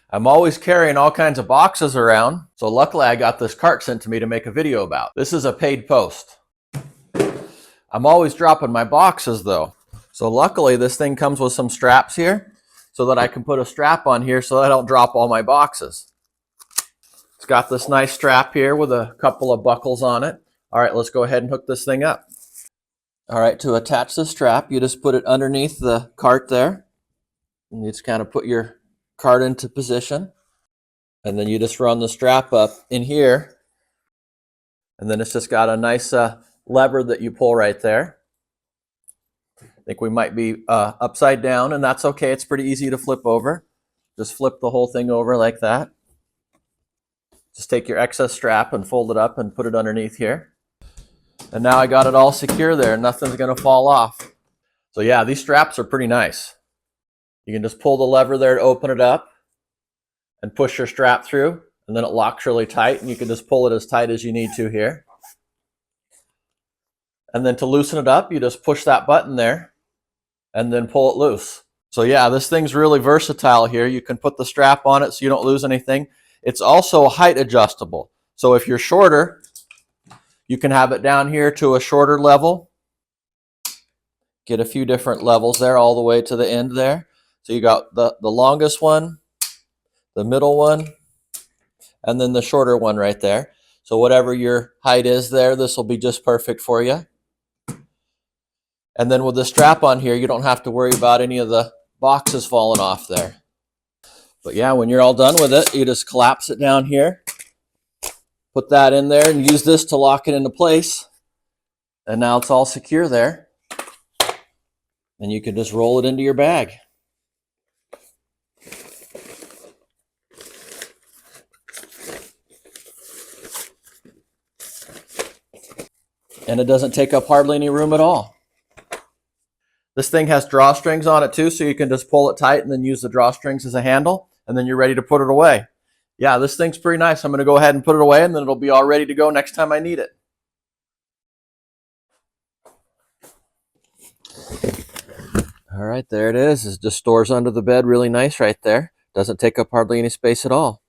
I'm always carrying all kinds of boxes around, so luckily I got this cart sent to me to make a video about. This is a paid post. I'm always dropping my boxes though. So luckily this thing comes with some straps here so that I can put a strap on here so that I don't drop all my boxes. It's got this nice strap here with a couple of buckles on it. All right, let's go ahead and hook this thing up. All right, to attach the strap, you just put it underneath the cart there. And you just kind of put your cart into position, and then you just run the strap up in here, and then it's just got a nice lever that you pull right there. I think we might be upside down, and that's okay. It's pretty easy to flip over. Just flip the whole thing over like that. Just take your excess strap and fold it up and put it underneath here. And now I got it all secure there. Nothing's going to fall off. So yeah, these straps are pretty nice. You can just pull the lever there to open it up and push your strap through, and then it locks really tight, and you can just pull it as tight as you need to here. And then to loosen it up, you just push that button there and then pull it loose. So yeah, this thing's really versatile here. You can put the strap on it so you don't lose anything. It's also height adjustable. So if you're shorter, you can have it down here to a shorter level. Get a few different levels there all the way to the end there. So you got the longest one, the middle one, and then the shorter one right there. So whatever your height is there, this will be just perfect for you. And then with the strap on here, you don't have to worry about any of the boxes falling off there. But yeah, when you're all done with it, you just collapse it down here, put that in there, and use this to lock it into place. And now it's all secure there. And you can just roll it into your bag. And it doesn't take up hardly any room at all. This thing has drawstrings on it too, so you can just pull it tight and then use the drawstrings as a handle, and then you're ready to put it away. Yeah, this thing's pretty nice. I'm going to go ahead and put it away, and then it'll be all ready to go next time I need it. All right, there it is. It just stores under the bed really nice right there. Doesn't take up hardly any space at all.